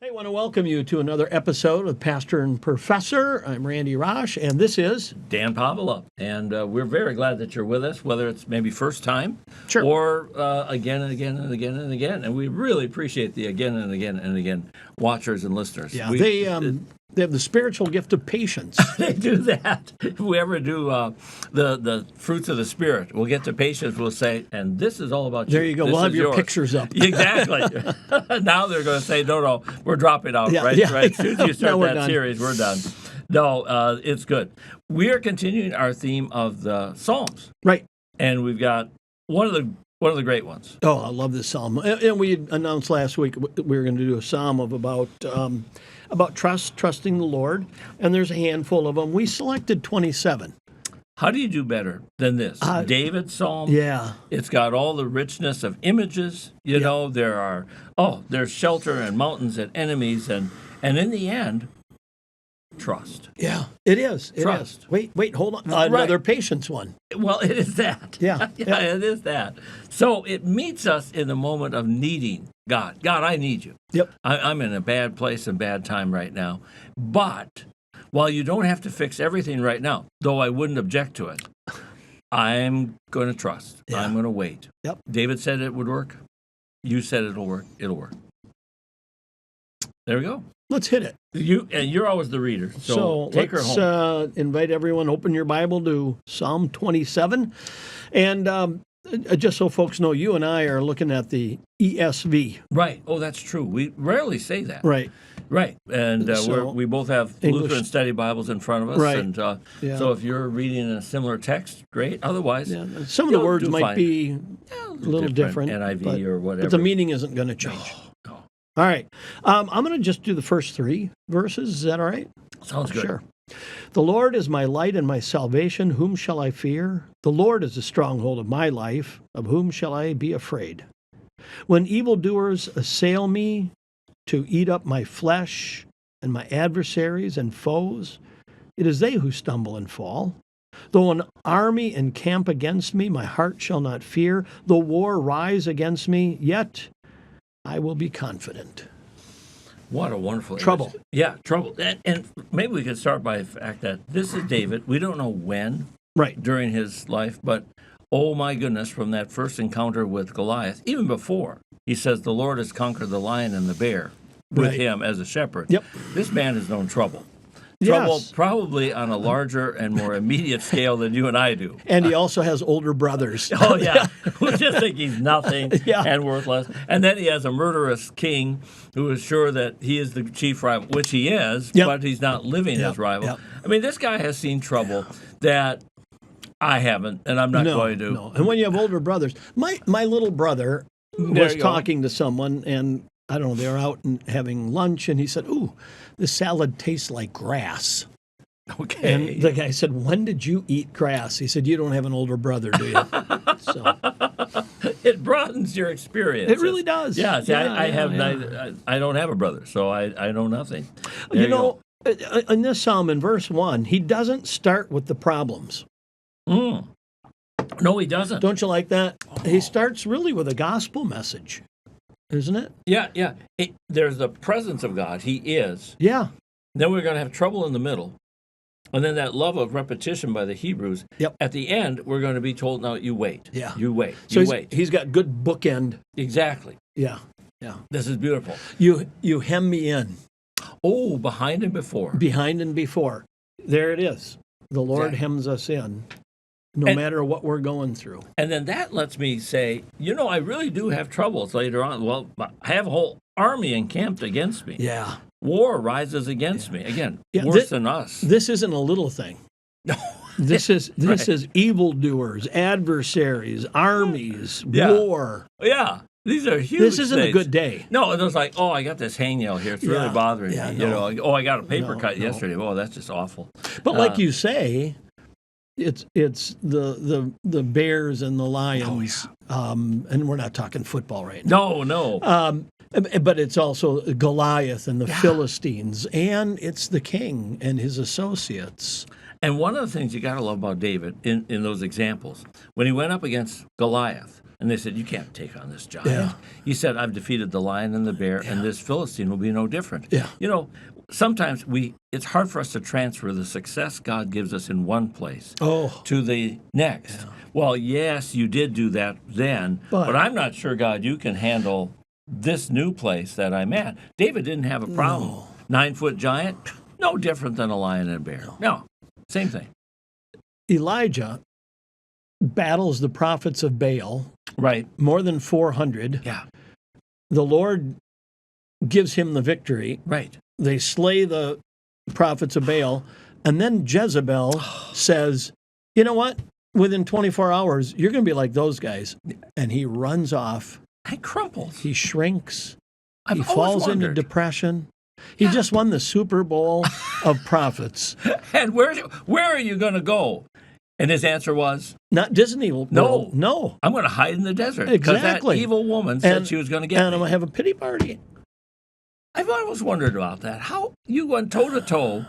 Hey, I want to welcome you to another episode of Pastor and Professor. I'm Randy Rosh, and this is Dan Pavela. And we're very glad that you're with us, whether it's maybe first time Sure. or again and again and again and again. And we really appreciate the again and again and again watchers and listeners. Yeah, they have the spiritual gift of patience. They do that. If we ever do the fruits of the Spirit, we'll get to patience, we'll say, and this is all about you. There you go. This We'll have is your yours. pictures up. Exactly. Now they're going to say, no, we're dropping out, right? Yeah. Right. As soon as you start No, we're that done. series, we're done. No, it's good. We are continuing our theme of the Psalms, Right. and we've got one of the great ones. Oh, I love this psalm. And we announced last week we were going to do a psalm of about trusting the Lord, and there's a handful of them. We selected 27. How do you do better than this? David's Psalm. Yeah. It's got all the richness of images. You know, there's shelter and mountains and enemies, and in the end, trust. Yeah, it is. It Trust. is. Wait, hold on. Right. Another patience one. Well, it is that. Yeah. Yeah, it is that. So it meets us in the moment of needing God. God, I need you. Yep. I'm in a bad place and bad time right now. But while you don't have to fix everything right now, though I wouldn't object to it, I'm going to trust. Yeah. I'm going to wait. Yep. David said it would work. You said it'll work. It'll work. There we go. Let's hit it. You're always the reader, so take her let's home. Invite everyone, open your Bible to Psalm 27. And just so folks know, you and I are looking at the ESV. Right. Oh, that's true. We rarely say that. Right. Right, and So, we both have English- Lutheran Study Bibles in front of us, Right. and Yeah. so if you're reading a similar text, great. Otherwise, Yeah, some of the you'll words do might fine. be a little different. NIV or whatever. But the meaning isn't going to change. No. All right. I'm going to just do the first 3 verses. Is that all right? Sounds good. Sure. The Lord is my light and my salvation. Whom shall I fear? The Lord is the stronghold of my life. Of whom shall I be afraid? When evildoers assail me to eat up my flesh, and my adversaries and foes, it is they who stumble and fall. Though an army encamp against me, my heart shall not fear. Though war rise against me, yet I will be confident. What a wonderful Trouble. image. Yeah, trouble. And maybe we could start by the fact that this is David. We don't know when Right. during his life, but oh my goodness, from that first encounter with Goliath, even before, he says, the Lord has conquered the lion and the bear with Right. him as a shepherd. Yep. This man has known trouble. Trouble Yes. probably on a larger and more immediate scale than you and I do. And he also has older brothers. Oh, yeah. Who just think he's nothing Yeah. and worthless. And then he has a murderous king who is sure that he is the chief rival, which he is, Yep. but he's not living Yep. as rival. Yep. I mean, this guy has seen trouble that I haven't, and I'm not going to. No. And when you have older brothers, my little brother There was you go. talking to someone, and I don't know, they were out and having lunch, and he said, "Ooh, this salad tastes like grass." Okay. And the guy said, "When did you eat grass?" He said, "You don't have an older brother, do you?" So It broadens your experience. it really does. Yeah, see, I have yeah. neither, I don't have a brother, so I know nothing. There You know, go. in this psalm, in verse 1, he doesn't start with the problems. No, he doesn't. Don't you like that? He starts really with a gospel message, isn't it? Yeah. There's the presence of God. He is. Yeah. Then we're going to have trouble in the middle. And then that love of repetition by the Hebrews. Yep. At the end, we're going to be told, now you wait. Yeah. You wait. So You wait. he's got good bookend. Exactly. Yeah. Yeah. This is beautiful. You hem me in, Oh, behind and before. behind and before. There it is. The Lord Exactly. hems us in, no And- matter what we're going through. And then that lets me say, I really do have troubles later on. Well, I have a whole army encamped against me. Yeah. War rises against me. Again, Yeah, worse than us. This isn't a little thing. No. This is Right. evildoers, adversaries, armies, Yeah. war. Yeah. These are huge This isn't a things. good day. No, it was like, I got this hangnail here. It's really Yeah. bothering Yeah, me. no. I got a paper No, cut no. yesterday. Oh, that's just awful. But like you say, it's the bears and the lions, and we're not talking football right now. No. But it's also Goliath and the Philistines, and it's the king and his associates. And one of the things you got to love about David in those examples, when he went up against Goliath, And they said, you can't take on this giant. Yeah. He said, I've defeated the lion and the bear, and this Philistine will be no different. Yeah. You know, sometimes it's hard for us to transfer the success God gives us in one place to the next. Yeah. Well, yes, you did do that then, but I'm not sure, God, you can handle this new place that I'm at. David didn't have a problem. No. 9-foot giant, no different than a lion and a bear. No, same thing. Elijah battles the prophets of Baal. Right. More than 400. Yeah. The Lord gives him the victory. Right. They slay the prophets of Baal. And then Jezebel says, you know what? Within 24 hours, you're going to be like those guys. And he runs off. He crumples. He shrinks. He falls into depression. He just won the Super Bowl of prophets. And where are you going to go? And his answer was, not Disney World. No. I'm going to hide in the desert. Exactly. Because that evil woman said she was going to get me. And I'm going to have a pity party. I've always wondered about that. How you went toe-to-toe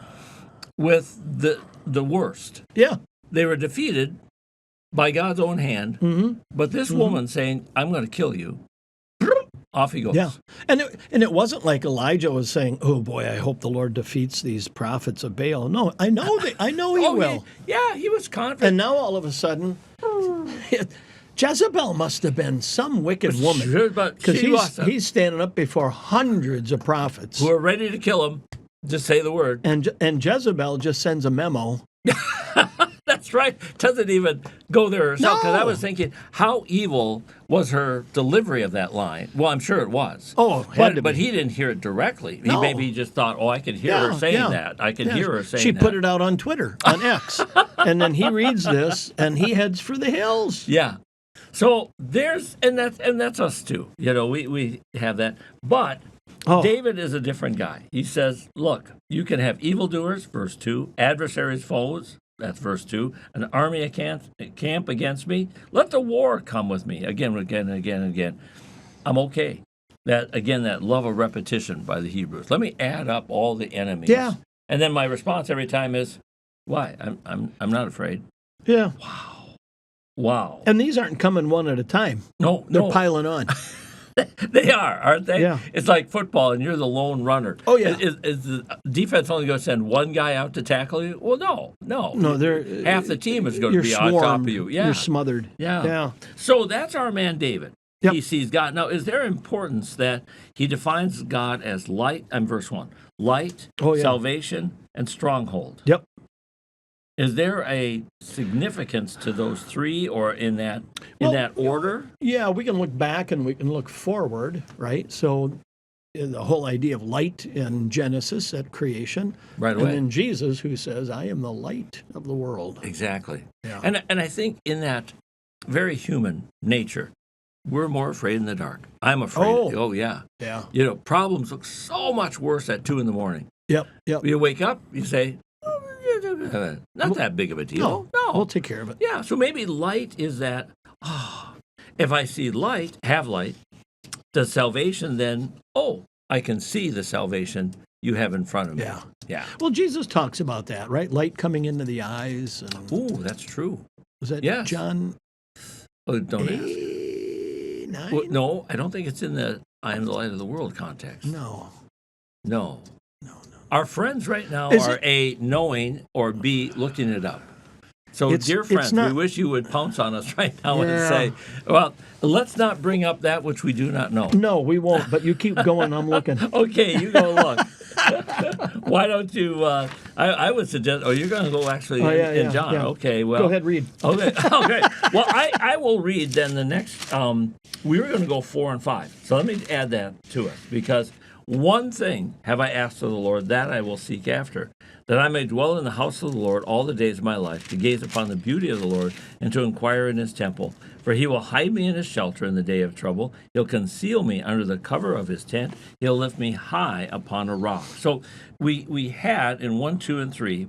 with the worst. Yeah. They were defeated by God's own hand. Mm-hmm. But this woman saying, I'm going to kill you. Off he goes. Yeah, and it wasn't like Elijah was saying, "Oh boy, I hope the Lord defeats these prophets of Baal." No, I know he will. He was confident. And now all of a sudden, Jezebel must have been some wicked woman, because he's standing up before hundreds of prophets who are ready to kill him. Just say the word. And Jezebel just sends a memo. That's right. Doesn't even go there herself. Because No. I was thinking, how evil was her delivery of that line? Well, I'm sure it was. But he didn't hear it directly. No. He maybe just thought, I can hear her saying that. I can hear her saying she that. She put it out on Twitter, on X. And then he reads this, and he heads for the hills. Yeah. So that's us too. You know, we have that. But David is a different guy. He says, look, you can have evildoers, verse 2, adversaries, foes, that's verse 2, an army camp against me. Let the war come with me. Again. I'm okay. That love of repetition by the Hebrews. Let me add up all the enemies. Yeah. And then my response every time is, why? I'm not afraid. Yeah. Wow. And these aren't coming one at a time. No. They're piling on. They are, aren't they? Yeah. It's like football, and you're the lone runner. Oh, yeah. Is the defense only going to send one guy out to tackle you? Well, no. Half the team is going to be on top of you. Yeah. You're smothered. Yeah. So that's our man David. Yep. He sees God. Now, is there importance that he defines God as light? I'm verse 1. Light, salvation, and stronghold. Yep. Is there a significance to those three, or in that order? Yeah, we can look back and we can look forward, right? So the whole idea of light in Genesis at creation. Right away. And then Jesus, who says, I am the light of the world. Exactly. Yeah. And I think in that very human nature, we're more afraid in the dark. I'm afraid. Oh yeah. Yeah. You know, problems look so much worse at 2 a.m. Yep. You wake up, you say, not that big of a deal. No. We'll take care of it. Yeah, so maybe light is that, if I see light, have light, does salvation then, I can see the salvation you have in front of me. Yeah. Well, Jesus talks about that, right? Light coming into the eyes. Ooh, that's true. Was that John? Oh, don't 8, 9? Well, no, I don't think it's in the I am the light of the world context. No. Our friends right now are A, knowing, or B, looking it up. So, dear friends, we wish you would pounce on us right now and say, well, let's not bring up that which we do not know. No, we won't, but you keep going. I'm looking. Okay, you go look. Why don't you, I would suggest, you're going to go actually in John. Yeah. Okay, well. Go ahead, read. Okay. Well, I will read then the next, we were going to go 4 and 5. So let me add that to us, because one thing have I asked of the Lord, that I will seek after, that I may dwell in the house of the Lord all the days of my life, to gaze upon the beauty of the Lord and to inquire in his temple. For he will hide me in his shelter in the day of trouble. He'll conceal me under the cover of his tent. He'll lift me high upon a rock. So we had in 1, 2, and 3,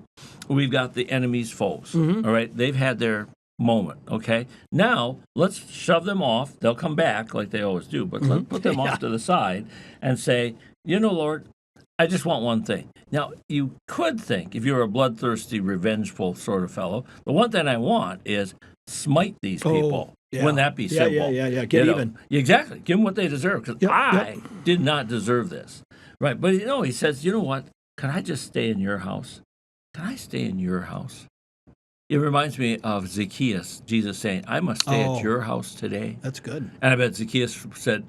we've got the enemy's foes. Mm-hmm. All right, they've had their moment. Okay, now let's shove them off. They'll come back like they always do, but let's put them off to the side and say, Lord, I just want one thing. Now, you could think, if you're a bloodthirsty, revengeful sort of fellow, the one thing I want is smite these people. Yeah. Wouldn't that be Yeah, simple? yeah. Get You know? even. Exactly. Give them what they deserve, because Yep, I did not deserve this. Right. But, he says, you know what? Can I just stay in your house? Can I stay in your house? It reminds me of Zacchaeus, Jesus saying, I must stay Oh. at your house today. That's good. And I bet Zacchaeus said,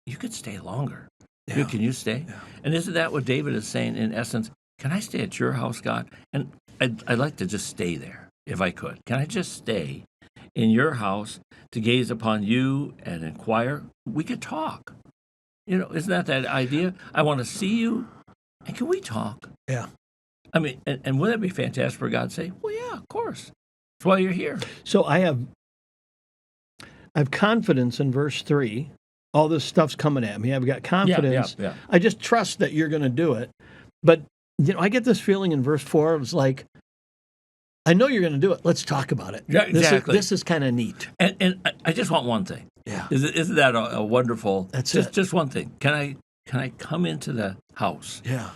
you could stay longer. Yeah. Can you stay? Yeah. And isn't that what David is saying in essence? Can I stay at your house, God? And I'd like to just stay there if I could. Can I just stay in your house to gaze upon you and inquire? We could talk. Isn't that idea? I want to see you, and can we talk? Yeah. I mean, and wouldn't that be fantastic for God to say, well, yeah, of course. That's why you're here. So I have confidence in verse 3. All this stuff's coming at me. I've got confidence. Yeah. I just trust that you're going to do it. But, I get this feeling in verse 4. It was like, I know you're going to do it. Let's talk about it. Yeah, exactly. This is kind of neat. And I just want one thing. Yeah. Isn't that a wonderful? That's just one thing. Can I come into the house? Yeah.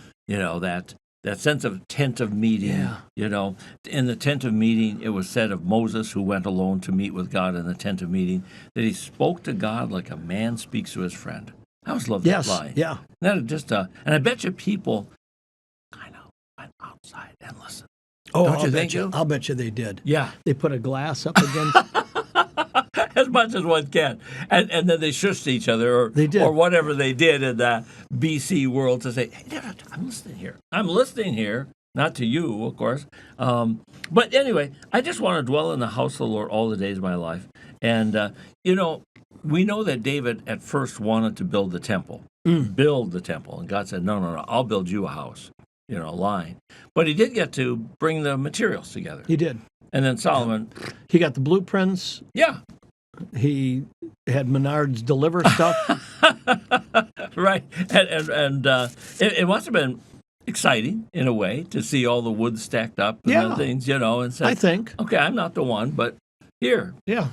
That sense of tent of meeting. Yeah. In the tent of meeting, it was said of Moses, who went alone to meet with God in the tent of meeting, that he spoke to God like a man speaks to his friend. I always love that line. Yeah. That just and I bet you people kind of went outside and listened. Oh, Don't you think so? I'll bet you they did. Yeah. They put a glass up against. As much as one can. And then they shushed each other They did. or whatever they did in the BC world to say, hey, I'm listening here. I'm listening here. Not to you, of course. But anyway, I just want to dwell in the house of the Lord all the days of my life. And, we know that David at first wanted to build the temple. Build the temple. And God said, no, I'll build you a house, a line. But he did get to bring the materials together. He did. And then Solomon. He got the blueprints. Yeah. He had Menards deliver stuff. Right. And it must have been exciting in a way to see all the wood stacked up and things, and say, I think. Okay, I'm not the one, but here. Yeah.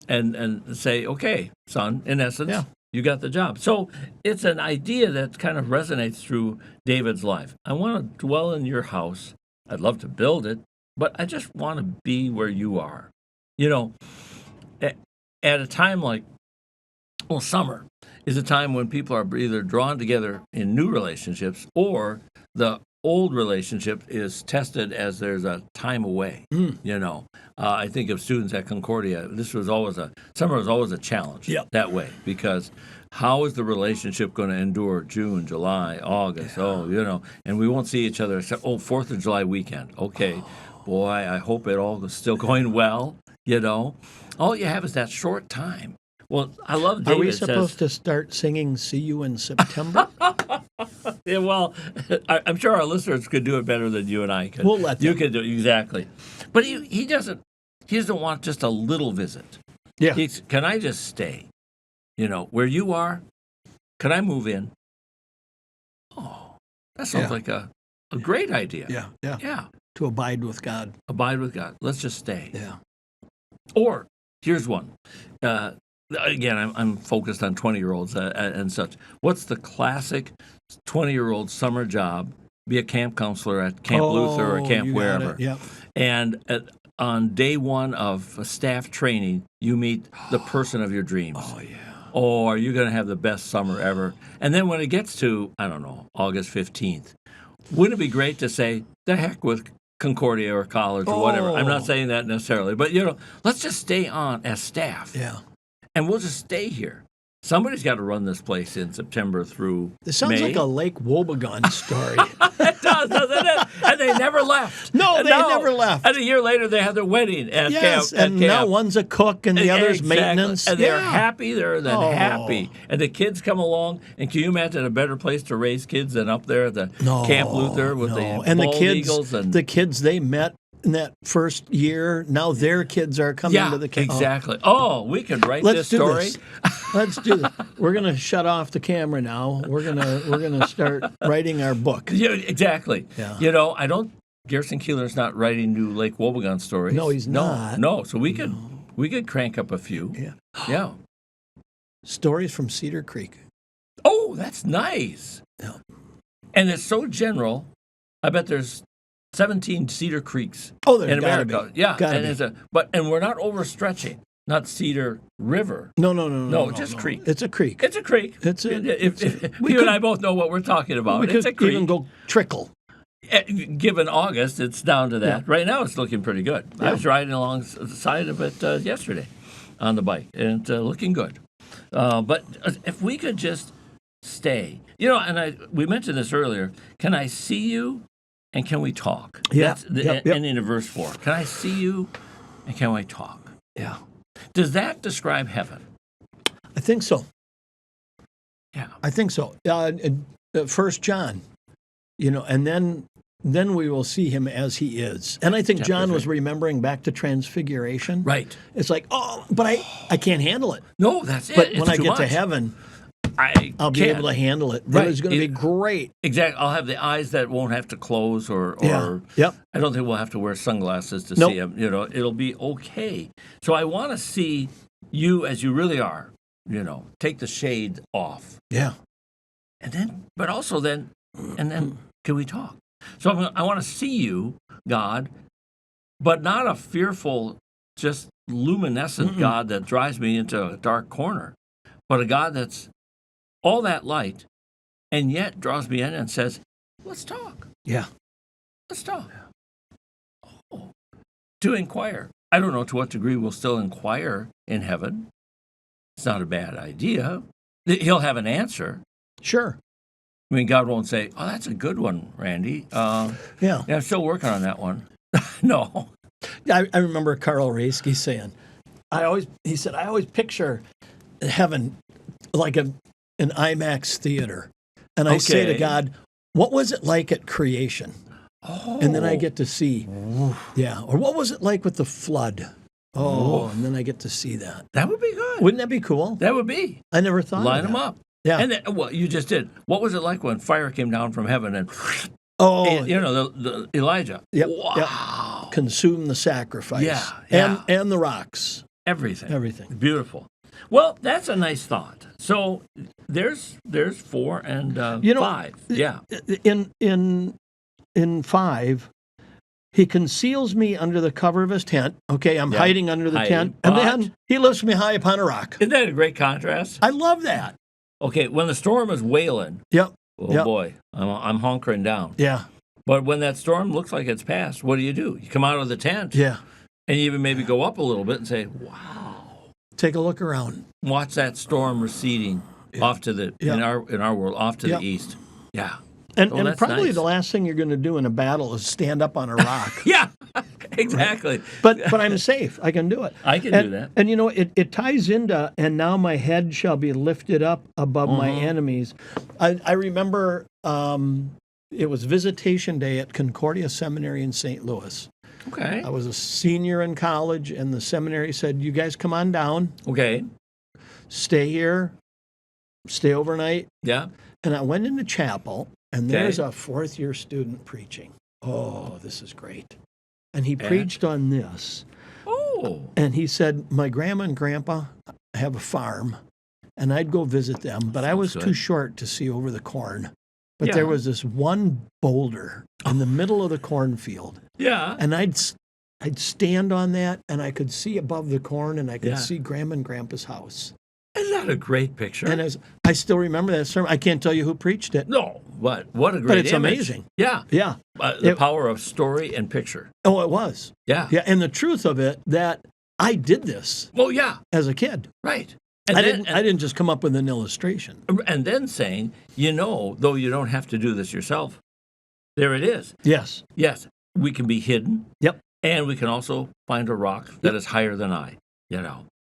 And say, okay, son, in essence, Yeah. you got the job. So it's an idea that kind of resonates through David's life. I want to dwell in your house. I'd love to build it, but I just want to be where you are. At a time like, summer is a time when people are either drawn together in new relationships or the old relationship is tested as there's a time away. I think of students at Concordia. Summer was always a challenge that way, because how is the relationship going to endure June, July, August? Yeah. And we won't see each other except, 4th of July weekend. Okay, boy, I hope it all is still going well, All you have is that short time. Well, I love David. Are we supposed to start singing "See You in September"? Yeah, well, I'm sure our listeners could do it better than you and I could. We'll let them. You could do it, exactly. But he doesn't want just a little visit. Yeah. Can I just stay? Where you are, can I move in? Oh, that sounds like a great idea. Yeah. To abide with God. Abide with God. Let's just stay. Yeah. Or here's one. Again, I'm focused on 20-year-olds and such. What's the classic 20-year-old summer job? Be a camp counselor at Camp Luther or Camp wherever. Yep. And on day one of staff training, you meet the person of your dreams. Oh, yeah. Oh, are you going to have the best summer ever? And then when it gets to, August 15th, wouldn't it be great to say, the heck with Concordia or college or whatever? I'm not saying that necessarily, but, let's just stay on as staff. Yeah. And we'll just stay here. Somebody's got to run this place in September through This sounds May. like a Lake Wobegon story. It does, doesn't it? And they never left. No, they never left. And a year later, they had their wedding at Yes, camp. and now one's a cook and the other's Exactly. maintenance. And they're Yeah. happy. They're happy. And the kids come along. And can you imagine a better place to raise kids than up there at the Camp Luther with the and the bald kids, eagles? And the kids they met in that first year, now their kids are coming to the camp. exactly. Oh, we could write Let's this do story. this. Let's do this. We're gonna shut off the camera now. We're gonna start writing our book. Yeah, exactly. Yeah. I don't. Garrison Keeler's not writing new Lake Wobegon stories. No, he's not. No. So we could crank up a few. Yeah. Yeah. Stories from Cedar Creek. Oh, that's nice. Yeah. And it's so general. I bet there's 17 Cedar Creeks Oh, there's in gotta America. be. Yeah. Gotta and be. and we're not overstretching. not Cedar River. No, just creek. It's a creek. It's a creek. You and I both know what we're talking about. We It's a could creek. even go trickle. Given August, it's down to that. Yeah. Right now, it's looking pretty good. I was riding alongside of it yesterday on the bike, and it's looking good. But if we could just stay, and we mentioned this earlier. Can I see you, and can we talk? Yeah. That's the ending of verse 4. Can I see you, and can we talk? Yeah. Does that describe heaven? I think so. Yeah. I think so. 1 John, and then we will see him as he is. And I think Chapter John was 3. remembering back to Transfiguration. Right. It's like, but I can't handle it. No, that's it. But It's when I too get to much. heven, I'll be can't. able to handle it. Right. It's going to be great. Exactly. I'll have the eyes that won't have to close, or Yep. I don't think we'll have to wear sunglasses to Nope. see him. It'll be okay. So I want to see you as you really are. Take the shade off, Yeah. and then, but also then, and then, can we talk? So I want to see you, God, but not a fearful, just luminescent God that drives me into a dark corner, but a God that's all that light, and yet draws me in and says, "Let's talk. Yeah. Let's talk." Oh, to inquire. I don't know to what degree we'll still inquire in heaven. It's not a bad idea. He'll have an answer. Sure. I mean, God won't say, "Oh, that's a good one, Randy." Yeah. I'm still working on that one. No. I remember Carl Raisky saying, I always picture heaven like an IMAX theater. And I say to Okay. God, what was it like at creation? Oh. And then I get to see, or what was it like with the flood? And then I get to see that. That would be good. Wouldn't that be cool? That would be. I never thought Line of them that. up. Yeah. And then, you just did. What was it like when fire came down from heaven and, the Elijah? Yep, Wow. consume the sacrifice. Yeah. And the rocks. Everything. Beautiful. Well, that's a nice thought. So there's 4 and 5. Yeah. In 5, he conceals me under the cover of his tent. Okay, I'm hiding under the Hiding. tent. And But- then he lifts me high upon a rock. Isn't that a great contrast? I love that. Okay, when the storm is wailing, Yep. oh Yep. boy, I'm hunkering down. Yeah. But when that storm looks like it's passed, what do? You come out of the tent, Yeah. and you even maybe go up a little bit and say, "Wow." Take a look around. Watch that storm receding off to the in our world off to Yep. the east. Yeah. And that's probably nice. the last thing you're going to do in a battle is stand up on a rock. Yeah. Exactly. But I'm safe. I can do it. I can and, do that. And it ties into, and now my head shall be lifted up above my enemies. I remember it was visitation day at Concordia Seminary in St. Louis. Okay. I was a senior in college, and the seminary said, "You guys come on down, Okay. stay here, stay overnight." Yeah. And I went into chapel, and Okay. there's a 4th-year student preaching. Oh, this is great. And he preached on this. Oh. And he said, my grandma and grandpa have a farm, and I'd go visit them, but I was good. too short to see over the corn. But Yeah. there was this one boulder in the middle of the cornfield, Yeah. and I'd stand on that, and I could see above the corn, and I could Yeah. see grandma and grandpa's house. Isn't that a great picture? And I still remember that sermon. I can't tell you who preached it. No, what a great But it's image. amazing. Yeah. Yeah. The power of story and picture. Oh, it was. Yeah. Yeah, and the truth of it, that I did this Well, yeah. as a kid. Right. And I then, didn't just come up with an illustration. and then saying, though you don't have to do this yourself, there it is. Yes. Yes, we can be hidden. Yep. And we can also find a rock that is higher than I.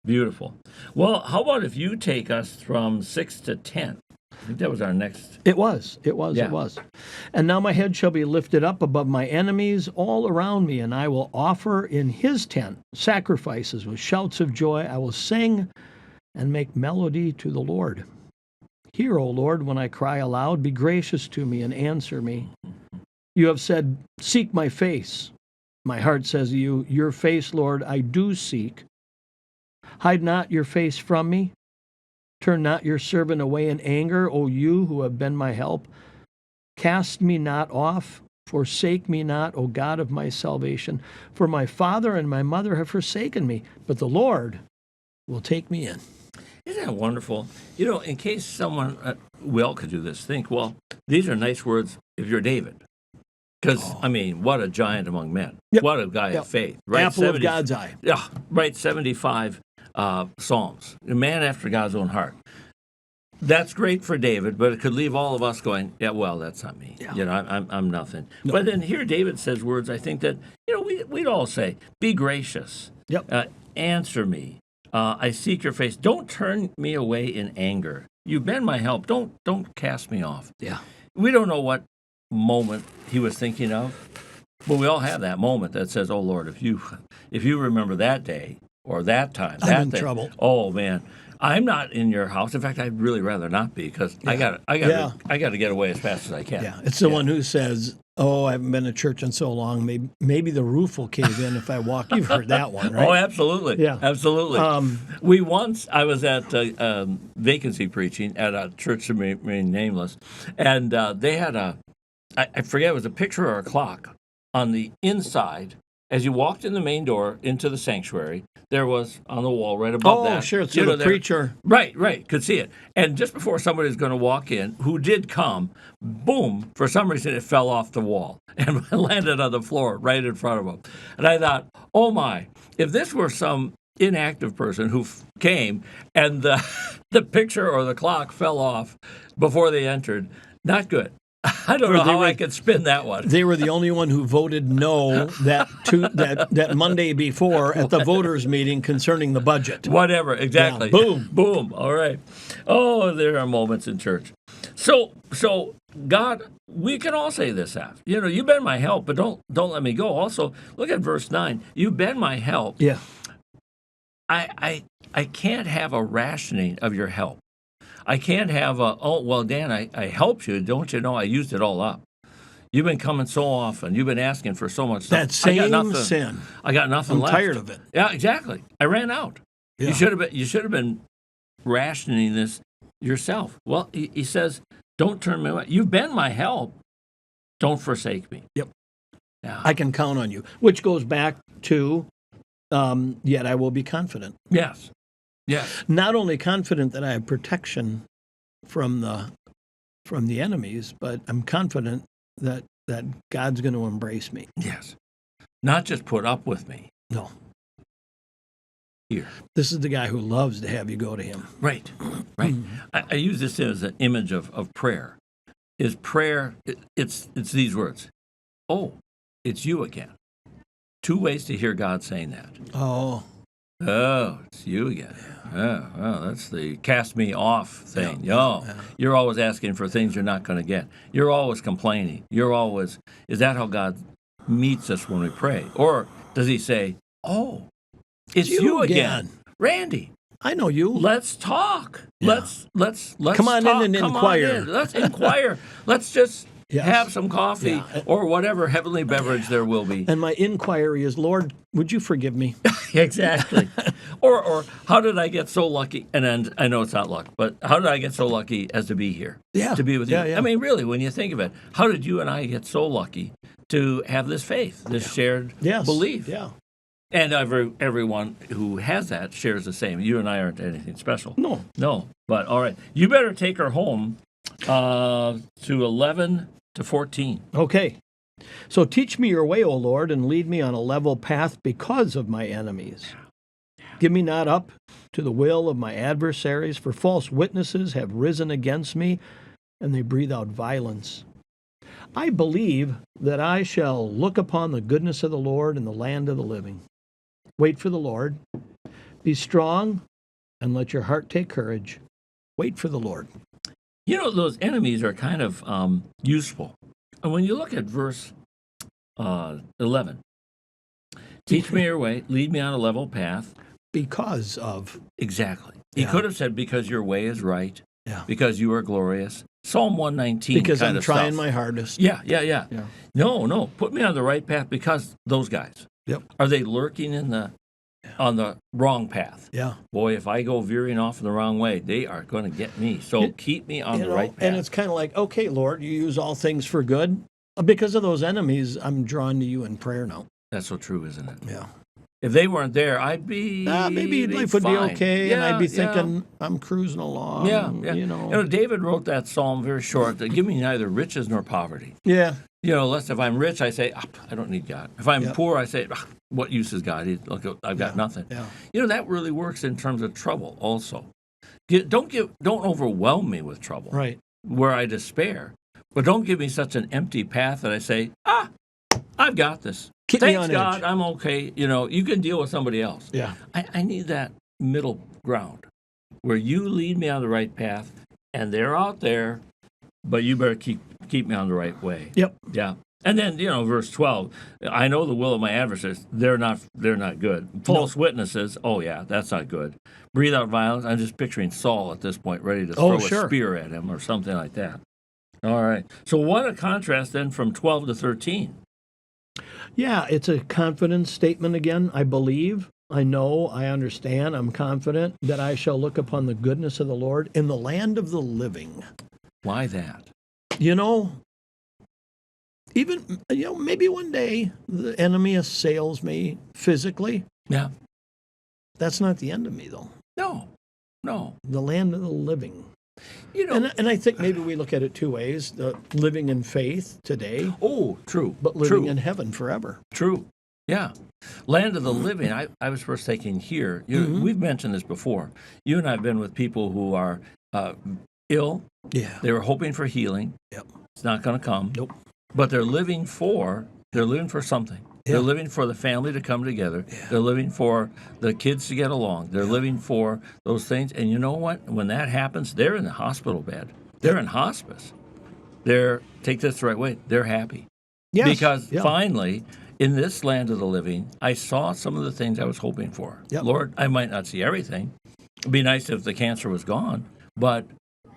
Beautiful. Well, how about if you take us from 6 to 10? I think that was our next. It was. Yeah. It was. And now my head shall be lifted up above my enemies all around me, and I will offer in his tent sacrifices with shouts of joy. I will sing and make melody to the Lord. Hear, O Lord, when I cry aloud. Be gracious to me and answer me. You have said, seek my face. My heart says to you, your face, Lord, I do seek. Hide not your face from me. Turn not your servant away in anger, O you who have been my help. Cast me not off, forsake me not, O God of my salvation. For my father and my mother have forsaken me, but the Lord will take me in. Isn't that wonderful? You know, in case someone, we all could do this, think, well, these are nice words if you're David. Because, I mean, what a giant among men. Yep. What a guy of faith. Right? Apple of God's eye. Yeah, right, 75 Psalms. A man after God's own heart. That's great for David, but it could leave all of us going, yeah, well, that's not me. Yeah. You know, I'm nothing. No. But then here David says words I think that, you know, we'd all say, be gracious. Yep. Answer me. I seek your face. Don't turn me away in anger. You've been my help. Don't cast me off. Yeah. We don't know what moment he was thinking of, but we all have that moment that says, oh, Lord, if you remember that day or that time, I'm in trouble. Oh, man. I'm not in your house. In fact, I'd really rather not be because I got to get away as fast as I can. Yeah, it's the one who says, "Oh, I haven't been to church in so long. Maybe the roof will cave in if I walk." You've heard that one, right? Oh, absolutely. Yeah, absolutely. I was at vacancy preaching at a church to remain nameless, and they had I forget, it was a picture or a clock on the inside. As you walked in the main door into the sanctuary, there was on the wall right above that. Oh, sure. So the preacher. Right, could see it. And just before somebody was going to walk in, who did come, boom, for some reason it fell off the wall and landed on the floor right in front of him. And I thought, oh my, if this were some inactive person who came and the picture or the clock fell off before they entered, not good. I don't know how I could spin that one. They were the only one who voted no that Monday before at the voters' meeting concerning the budget. Whatever, exactly. Yeah, boom. Boom. All right. Oh, there are moments in church. So God, we can all say this, Af. You know, you've been my help, but don't let me go. Also, look at verse 9. You've been my help. Yeah. I can't have a rationing of your help. I can't have Dan, I helped you. Don't you know I used it all up? You've been coming so often. You've been asking for so much stuff. That same sin. I got nothing left. I'm tired of it. Yeah, exactly. I ran out. Yeah. You should have been rationing this yourself. Well, he says, don't turn me away. You've been my help. Don't forsake me. Yep. Yeah. I can count on you, which goes back to, yet I will be confident. Yes. Yes. Not only confident that I have protection from the enemies, but I'm confident that God's going to embrace me. Yes. Not just put up with me. No. Here. This is the guy who loves to have you go to him. Right. Right. I use this as an image of prayer. Is prayer, it's these words. Oh, it's you again. 2 ways to hear God saying that. Oh, it's you again. Yeah, well, that's the cast me off thing. You're always asking for things you're not going to get. You're always complaining. Is that how God meets us when we pray? Or does he say, oh, it's you again. Randy, I know you. let's talk. Yeah. Let's Come on talk. in and Come inquire. on in. Let's inquire. Let's just Yes. have some coffee or whatever heavenly beverage there will be. And my inquiry is, Lord, would you forgive me? Exactly. or how did I get so lucky? And I know it's not luck, but how did I get so lucky as to be here? Yeah. To be with you. Yeah. I mean, really, when you think of it, how did you and I get so lucky to have this faith, this shared belief? Yeah. And everyone who has that shares the same. You and I aren't anything special. No. But all right, you better take her home to 11 to 14. Okay. So teach me your way, O Lord, and lead me on a level path because of my enemies. Give me not up to the will of my adversaries, for false witnesses have risen against me, and they breathe out violence. I believe that I shall look upon the goodness of the Lord in the land of the living. Wait for the Lord. Be strong, and let your heart take courage. Wait for the Lord. You know, those enemies are kind of useful. And when you look at verse 11, teach me your way, lead me on a level path. Because of. Exactly. He could have said, because your way is right, Yeah. because you are glorious. Psalm 119 Because kind I'm of trying stuff. my hardest. Yeah. No, put me on the right path because those guys. Yep. Are they lurking on the wrong path? Yeah. Boy, if I go veering off in the wrong way, they are going to get me. So keep me on the right path. And it's kind of like, okay, Lord, you use all things for good. Because of those enemies, I'm drawn to you in prayer now. That's so true, isn't it? Yeah. If they weren't there, I'd be maybe be life would fine. be okay, and I'd be Yeah, thinking, I'm cruising along. yeah. You know. David wrote that psalm very short. That give me neither riches nor poverty. Yeah. Lest if I'm rich, I say, I don't need God. If I'm Yep. poor, I say, what use is God? Look, I've got nothing. Yeah. That really works in terms of trouble also. Don't overwhelm me with trouble Right. where I despair. But don't give me such an empty path that I say, I've got this. Keep me Thanks, on God, edge. I'm okay. You can deal with somebody else. Yeah. I need that middle ground where you lead me on the right path, and they're out there, but you better keep me on the right way. Yep. Yeah. And then, verse 12, I know the will of my adversaries. They're not good. False witnesses, oh yeah, that's not good. Breathe out violence. I'm just picturing Saul at this point, ready to throw a spear at him or something like that. All right. So what a contrast then from 12 to 13. Yeah, it's a confidence statement again, I believe. I know, I understand, I'm confident that I shall look upon the goodness of the Lord in the land of the living. Why that? Even, maybe one day the enemy assails me physically. Yeah. That's not the end of me, though. No. The land of the living. And I think maybe we look at it two ways: the living in faith today. Oh, true. But living in heaven forever. True. Yeah. Land of the living. I was first thinking here. We've mentioned this before. You and I have been with people who are ill. Yeah. They were hoping for healing. Yep. It's not going to come. Nope. But they're living for something. Yeah. They're living for the family to come together. Yeah. They're living for the kids to get along. They're living for those things. And you know what? When that happens, they're in the hospital bed. They're in hospice. Take this the right way, they're happy. Yes. Because finally, in this land of the living, I saw some of the things I was hoping for. Yep. Lord, I might not see everything. It'd be nice if the cancer was gone, but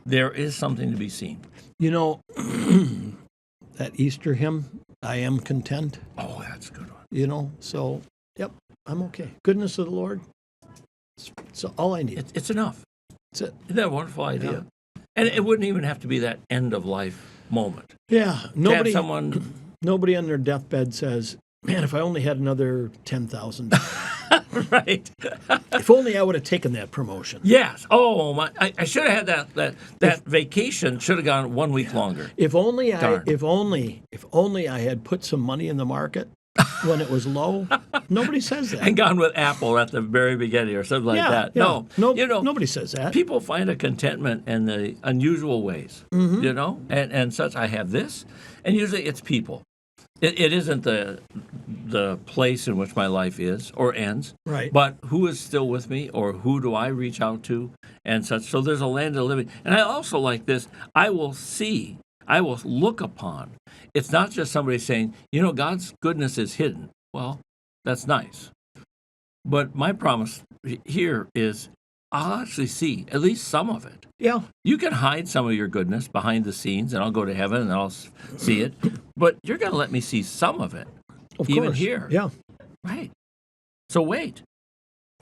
there is something to be seen. That Easter hymn, I am content. Oh, that's a good one. So, yep, I'm okay. Goodness of the Lord. It's all I need. It's enough. That's it. Isn't that a wonderful idea? And it wouldn't even have to be that end of life moment. Yeah. Nobody on their deathbed says, man, if I only had another $10,000. Right. If only I would have taken that promotion. Yes. Oh my! I should have had that vacation. Should have gone 1 week longer. If only I had put some money in the market when it was low. Nobody says that. And gone with Apple at the very beginning or something like that. Yeah. No. Nobody says that. People find a contentment in the unusual ways. Mm-hmm. And such. I have this, and usually it's people. It isn't the place in which my life is or ends, right? But who is still with me, or who do I reach out to, and such. So there's a land of the living, and I also like this. I will look upon. It's not just somebody saying, God's goodness is hidden. Well, that's nice, but my promise here is I'll actually see at least some of it. Yeah. You can hide some of your goodness behind the scenes, and I'll go to heaven and I'll see it. But you're going to let me see some of it, even here. Yeah. Right. So wait.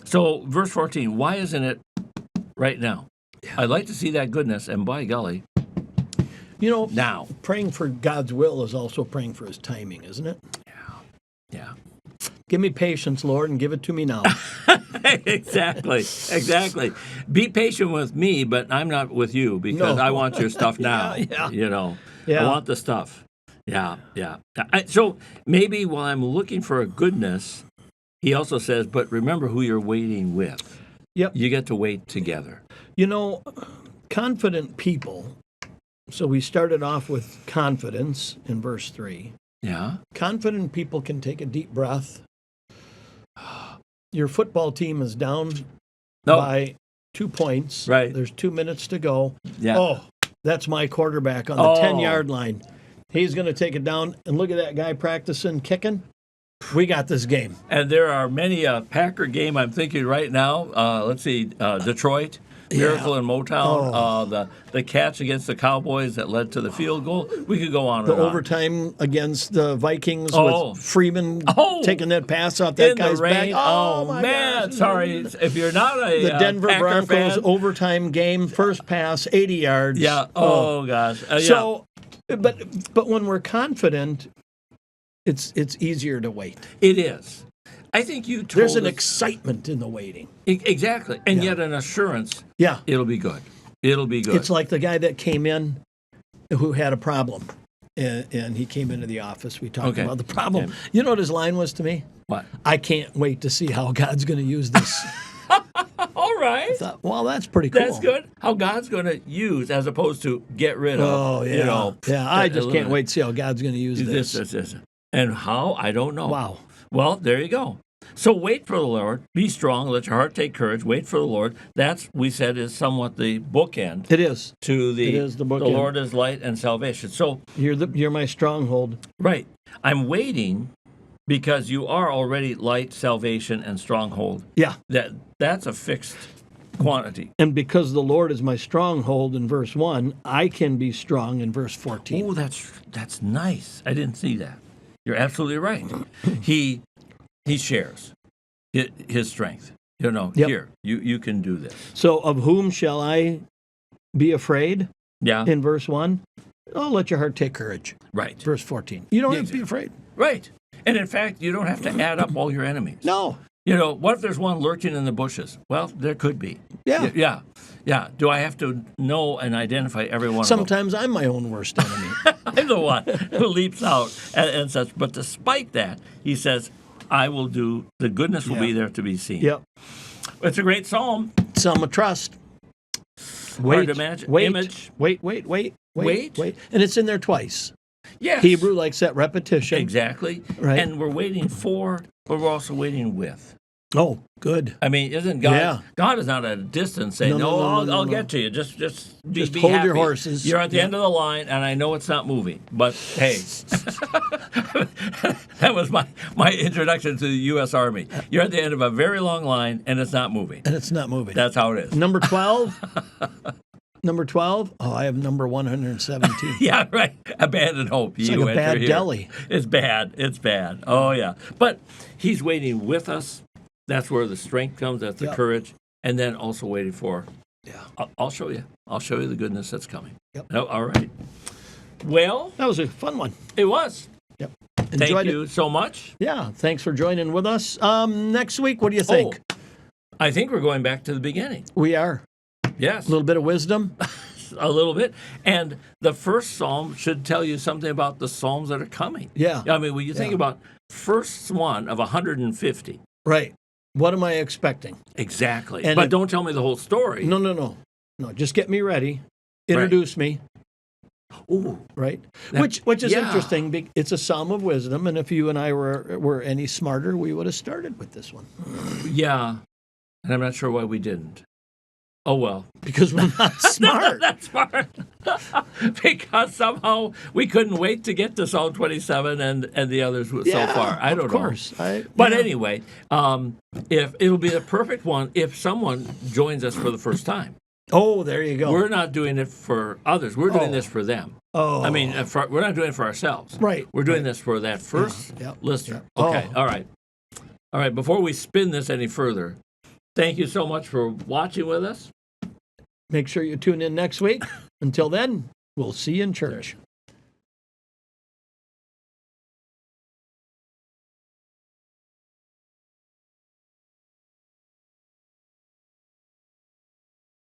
So verse 14, why isn't it right now? Yeah. I'd like to see that goodness, and by golly, now. Praying for God's will is also praying for his timing, isn't it? Yeah. Give me patience, Lord, and give it to me now. Exactly. Be patient with me, but I'm not with you because I want your stuff now. Yeah. I want the stuff. Yeah. So maybe while I'm looking for a goodness, he also says, but remember who you're waiting with. Yep. You get to wait together. Confident people. So we started off with confidence in verse 3. Yeah. Confident people can take a deep breath. Your football team is down by 2 points. Right. There's 2 minutes to go. Yeah. Oh, that's my quarterback on the 10-yard line. He's going to take it down. And look at that guy practicing kicking. We got this game. And there are many Packer game I'm thinking right now. Let's see, Detroit. Miracle in Motown, the catch against the Cowboys that led to the field goal. We could go on. The overtime against the Vikings with Freeman taking that pass off that guy's back. Oh man, gosh. Sorry. If you're not the Denver Packer Broncos fan, overtime game, first pass, 80 yards. Yeah. Oh gosh. So, but when we're confident, it's easier to wait. It is. I think you told There's an us- excitement in the waiting. Exactly. And yet an assurance Yeah. it'll be good. It'll be good. It's like the guy that came in who had a problem. And he came into the office. We talked Okay. about the problem. Okay. You know what his line was to me? What? I can't wait to see how God's going to use this. All right. I thought, well, that's pretty cool. That's good. How God's going to use as opposed to get rid of. Oh, yeah. You know, I just can't eliminate. wait to see how God's going to use this. This. And how? I don't know. Wow. Well, there you go. So wait for the Lord. Be strong. Let your heart take courage. Wait for the Lord. That's, we said, is somewhat the bookend It is. to the, It is the bookend. Lord is light and salvation. So, You're my stronghold. right. I'm waiting because you are already light, salvation, and stronghold. Yeah. That's a fixed quantity. And because the Lord is my stronghold in verse 1, I can be strong in verse 14. Oh, that's nice. I didn't see that. You're absolutely right. He shares his strength. You know, Yep. here, you can do this. So, of whom shall I be afraid Yeah, in verse 1? Oh, let your heart take courage. right. Verse 14. You don't have to be afraid. Right. And in fact, you don't have to add up all your enemies. No. You know, what if there's one lurking in the bushes? Well, there could be. Yeah. Yeah. Do I have to know and identify every one of them? Sometimes I'm my own worst enemy. I'm the one who leaps out and such. But despite that, he says, I will do, the goodness will be there to be seen. Yep. It's a great psalm. Some of trust. Hard to imagine. Wait, Image. wait. Wait. And it's in there twice. Yes. Hebrew likes that repetition. Exactly. Right. And we're waiting for, but we're also waiting with. Oh, good. I mean, isn't God? Yeah. God is not at a distance saying, No, I'll no. get to you. Just be Just hold your happy. horses. You're at the Yeah. end of the line, and I know it's not moving. But hey, that was my introduction to the U.S. Army. You're at the end of a very long line, and it's not moving. And it's not moving. That's how it is. Number 12. Number 12. Oh, I have number 117. Yeah, right. Abandoned hope. It's like a bad deli. It's bad. It's bad. Oh, yeah. But he's waiting with us. That's where the strength comes. That's the Yep. courage. And then also waiting for, Yeah. I'll show you. I'll show you the goodness that's coming. Yep. No, all right. Well, That was a fun one. it was. Yep. Thank Enjoyed you it. so much. Yeah. Thanks for joining with us. Next week, what do you think? Oh, I think we're going back to the beginning. We are. Yes. A little bit of wisdom. A little bit. And the first psalm should tell you something about the psalms that are coming. Yeah. I mean, when you think Yeah. about first one of 150. Right. What am I expecting? Exactly. And But it- don't tell me the whole story. No. Just get me ready. Introduce me. Ooh. Right. That- Which is yeah. interesting. It's a psalm of wisdom, and if you and I were any smarter, we would have started with this one Yeah. And I'm not sure why we didn't. Oh, well. because we're not smart. That's smart. Because somehow we couldn't wait to get to Psalm 27 and the others so far. I don't know. Of course. But anyway, if it'll be the perfect one if someone joins us for the first time. Oh, there you go. We're not doing it for others. We're doing Oh. this for them. Oh. I mean, we're not doing it for ourselves. Right. We're doing this for that first Yeah. listener. Yeah. Okay. Oh. All right. All right. Before we spin this any further, thank you so much for watching with us. Make sure you tune in next week. Until then, we'll see you in church.